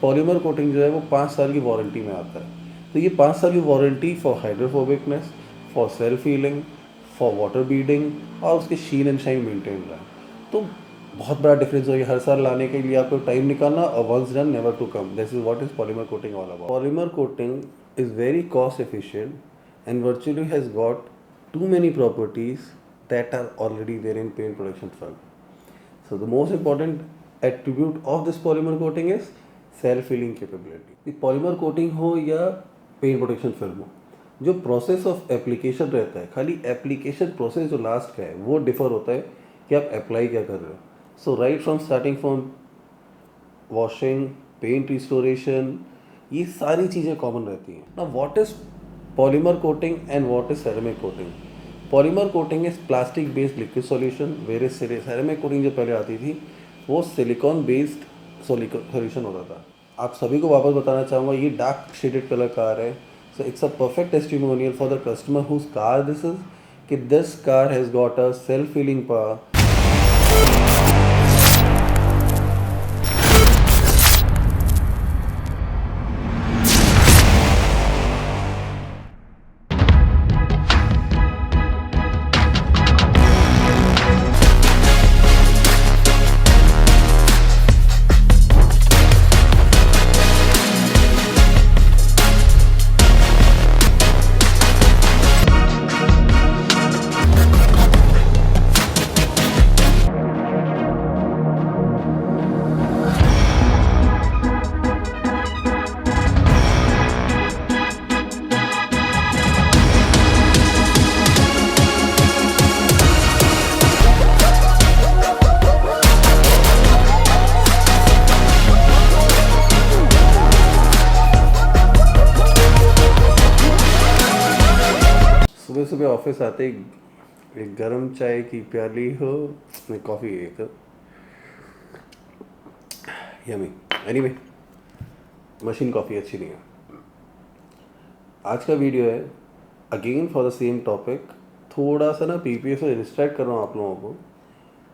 Polymer coating जो है वो 5 साल की वारंटी में आता है। तो ये 5 साल की warranty for hydrophobicness, for self healing, for water beading और उसके शीन एंड शाइन मेंटेन रहा है। तो बहुत बड़ा डिफरेंस हो गया हर साल लाने के लिए आपको टाइम निकालना और once done never to come. This is what is polymer coating all about. Polymer coating is very cost efficient and virtually has got too many properties that are already there in paint protection film. So the most important attribute of this polymer coating is self-healing capability. The polymer coating हो या paint protection film हो, जो process of application रहता है, खाली application process जो last का है वो डिफर होता है कि आप अप्लाई क्या कर रहे हो। So right from starting from washing, paint restoration, ये सारी चीज़ें कॉमन रहती हैं। ना what is polymer coating and what is ceramic coating. Polymer coating is plastic based liquid solution, where ceramic coating जो पहले आती थी वो सिलिकॉन बेस्ड सॉल्यूशन होता था। आप सभी को वापस बताना चाहूँगा ये डार्क शेडेड कलर कार है। So it's a perfect testimonial for the customer whose car this is कि this car has got a self healing power. सुबह सुबह ऑफिस आते ही एक गर्म चाय की प्याली हो, नहीं कॉफ़ी एक यमी। एनीवे मशीन कॉफ़ी अच्छी नहीं है। आज का वीडियो है again for the same topic. थोड़ा सा ना पीपीएस से डिस्ट्रैक्ट कर रहा हूँ आप लोगों को,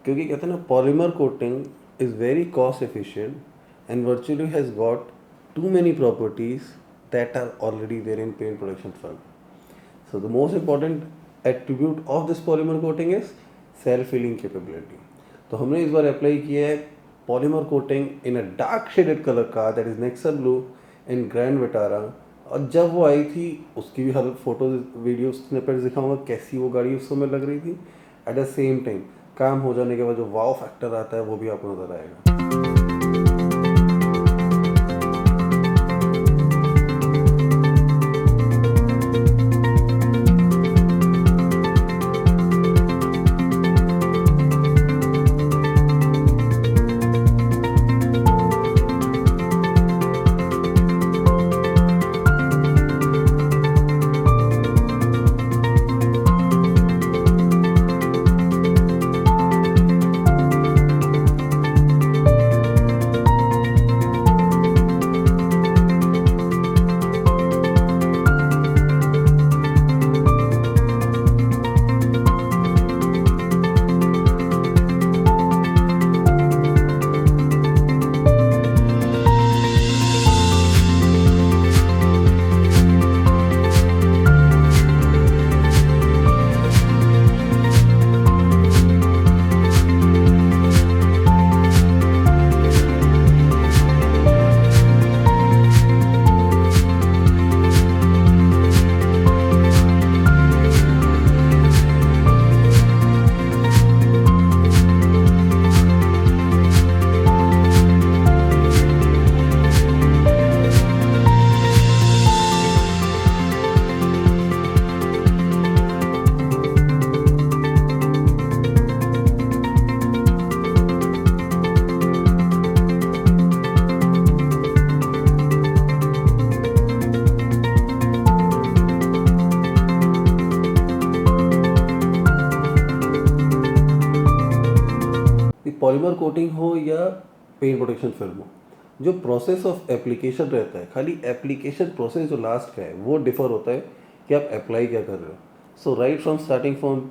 क्योंकि कहते हैं ना polymer coating is very cost efficient and virtually has got too many properties that are already there in paint production firm. So the most important attribute of this polymer coating is self-healing capability. तो हमने इस बार apply किया है polymer coating in a dark shaded colour car that is Nexa blue in grand Vitara. और जब वो आई थी उसकी भी हर फोटो वीडियो स्निपेट्स दिखाऊंगा कैसी वो गाड़ी उस समय लग रही थी। एट द सेम टाइम काम हो जाने के बाद जो वाव फैक्टर आता है वो भी आपको नजर आएगा। पॉलीमर कोटिंग हो या पेंट प्रोटेक्शन फिल्म हो, जो प्रोसेस ऑफ एप्लीकेशन रहता है, खाली एप्लीकेशन प्रोसेस जो लास्ट का है वो डिफर होता है कि आप अप्लाई क्या कर रहे हो। So right from starting from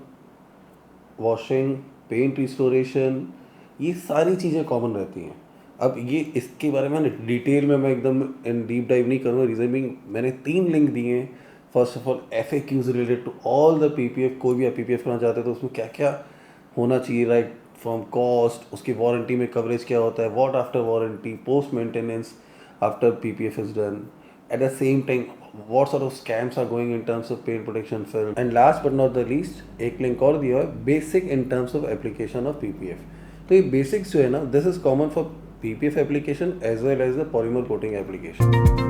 washing, paint restoration, ये सारी चीज़ें कॉमन रहती हैं। अब ये इसके बारे में डिटेल में मैं एकदम इन डीप डाइव नहीं करूँगा, रीज़न बीइंग मैंने 3 लिंक दिए हैं। First of all FAQs related to all the PPF, कोई भी आप PPF करना चाहते हैं तो उसमें क्या क्या होना चाहिए, राइट फ्रॉम कॉस्ट, उसकी वारंटी में कवरेज क्या होता है, what after warranty, post maintenance after PPF is done, at the same time what sort of scams are going in terms of paint protection film, and last but not the least एक link और दिया है basic in terms of application of PPF। तो ये basics जो है ना, this is common for PPF application as well as the polymer coating application.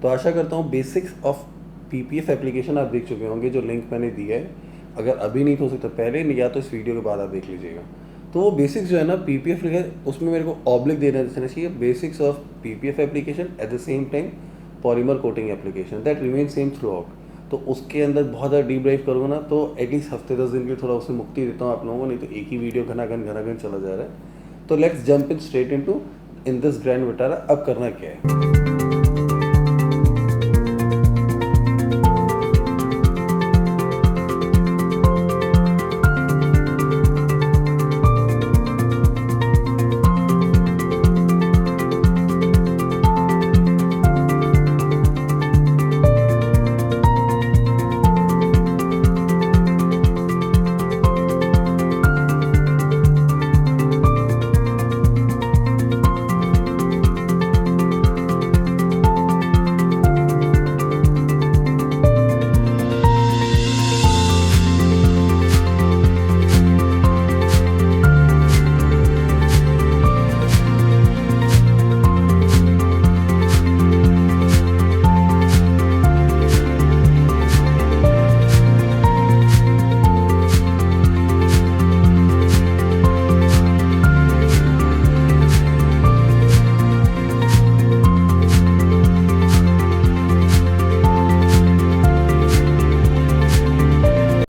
तो आशा करता हूँ बेसिक्स ऑफ PPF एप्लीकेशन आप देख चुके होंगे, जो लिंक मैंने दिया है। अगर अभी नहीं तो हो सकता पहले, नहीं या तो इस वीडियो के बाद आप देख लीजिएगा। तो वो बेसिक्स जो है ना PPF लिखा है, उसमें मेरे को ऑब्लिक देना चाहिए, basics of PPF application at the same time polymer coating application that remain same through out. तो उसके अंदर बहुत ज़्यादा डीप ड्राइव करूँगा ना, तो एटलीस्ट हफ्ते 10 दिन के लिए थोड़ा उससे मुक्ति देता हूँ आप लोगों को, नहीं तो एक ही वीडियो घनाघन चला जा रहा है। तो let's jump in straight in this grand Vitara. अब करना क्या है,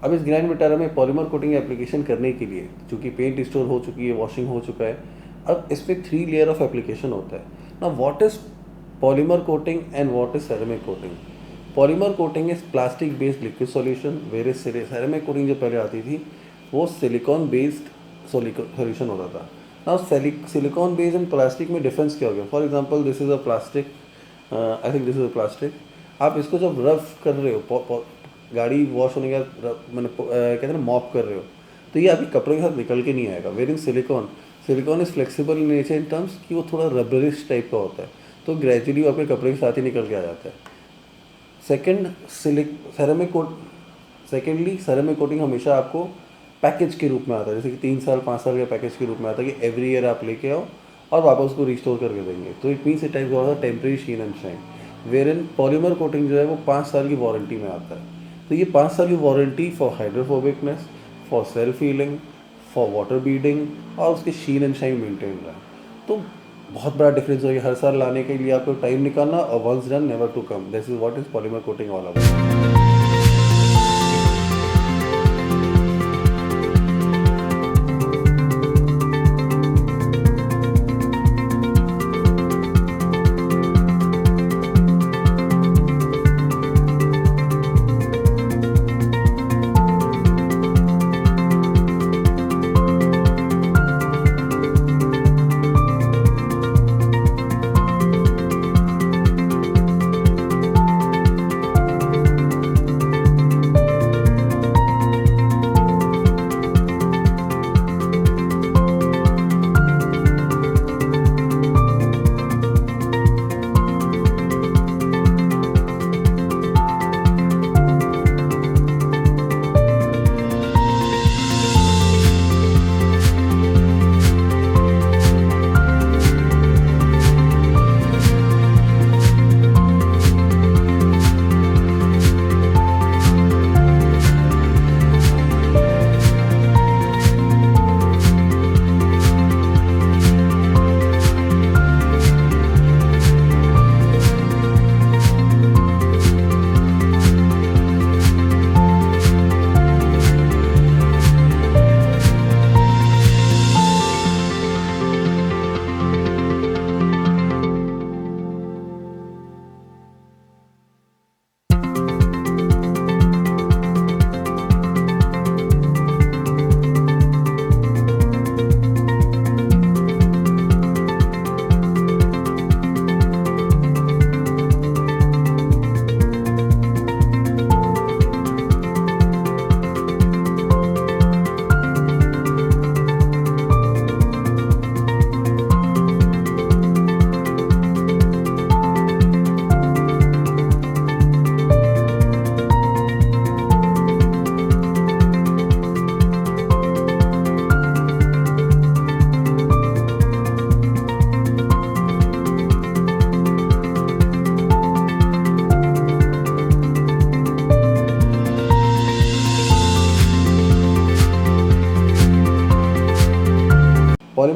अब इस ग्रैंड विटारा में पॉलीमर कोटिंग एप्लीकेशन करने के लिए, चूँकि पेंट स्टोर हो चुकी है, वॉशिंग हो चुका है, अब इसमें 3 लेयर ऑफ एप्लीकेशन होता है ना। What is polymer coating and what is ceramic coating? Polymer coating is plastic based liquid solution, where is ceramic coating जो पहले आती थी वो सिलिकॉन बेस्ड सॉल्यूशन होता था ना। सिलिकॉन बेस्ड एंड प्लास्टिक में डिफरेंस क्या हो गया? For example this is a plastic, I think this is a plastic. आप इसको जब रफ कर रहे हो, गाड़ी वॉश होने के बाद मैंने कहते हैं ना मॉप कर रहे हो, तो ये आपके कपड़े के साथ निकल के नहीं आएगा। Where in silicone is flexible in nature in terms कि वो थोड़ा रबरिश टाइप का होता है, तो ग्रेजुअली आपके कपड़े के साथ ही निकल के आ जाता है। सेकेंडली कोटिंग हमेशा आपको पैकेज के रूप में आता है, जैसे कि 3 साल 5 साल के पैकेज के रूप में आता है कि एवरी ईयर आप लेके आओ और वापस उसको रिस्टोर करके देंगे। तो इट मीन्स इट टाइप का temporary sheen and shine. Where in polymer coating जो है वो 5 साल की वारंटी में आता है। तो ये 5 साल की warranty for hydrophobicness, for self healing, for water beading और उसके शीन एंड शाइन मेंटेन रहा है। तो बहुत बड़ा डिफरेंस हो गया हर साल लाने के लिए आपको टाइम निकालना, और once done never to come. This is what is polymer coating all about.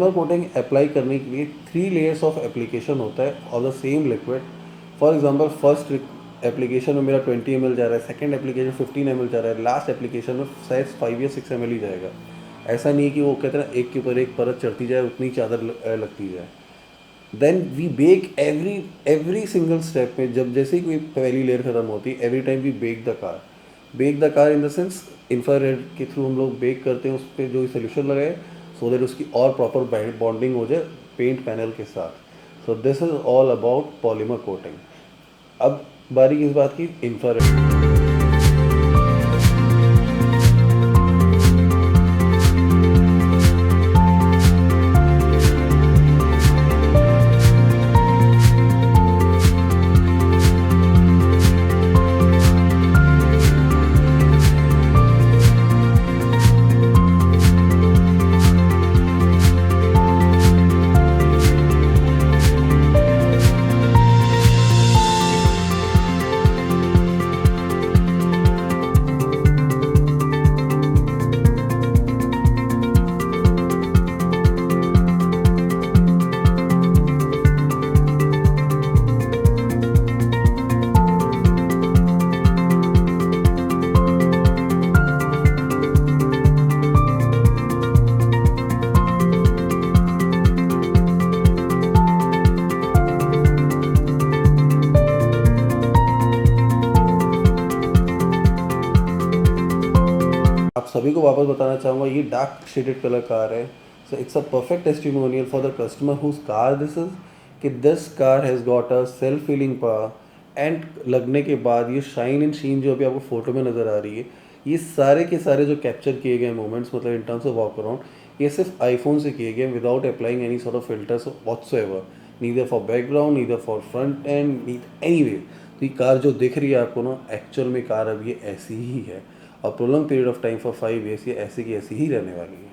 Polymer coating apply करने के लिए 3 लेयर्स ऑफ एप्लीकेशन होता है और the same liquid. For example first application में मेरा 20 ml जा रहा है, सेकंड एप्लीकेशन 15 ml जा रहा है, लास्ट एप्लीकेशन में शायद 5 या 6 ml ही जाएगा। ऐसा नहीं है कि वो कहते हैं ना एक के ऊपर एक परत चढ़ती जाए उतनी चादर लगती जाए। Then we bake every single step में, जब जैसे ही कोई पहली लेयर खत्म होती है every time we bake the car in the sense infrared के थ्रू हम लोग बेक करते हैं उस पर जो सोल्यूशन लगाए, सो दैट उसकी और प्रॉपर बॉन्डिंग हो जाए पेंट पैनल के साथ। So this is all about polymer coating. अब बारी किस बात की, इंफ्रारेड। आप सभी को वापस बताना चाहूँगा ये डार्क शेडेड कलर कार है। So it's a perfect testimonial for the customer whose car this is, कि this car has got a self feeling power. And लगने के बाद ये शाइन एंड शीन जो अभी आपको फोटो में नज़र आ रही है, ये सारे के सारे जो कैप्चर किए गए मोमेंट्स मतलब इन टर्म्स ऑफ वॉक अराउंड, ये सिर्फ आईफोन से किए गए without applying any sort of filters whatsoever, neither for background neither for front end neither any way. तो ये कार जो दिख रही है आपको ना, एक्चुअल में कार अब ये ऐसी ही है और prolong period of time for 5 years ये ऐसी की ऐसी ही रहने वाली है।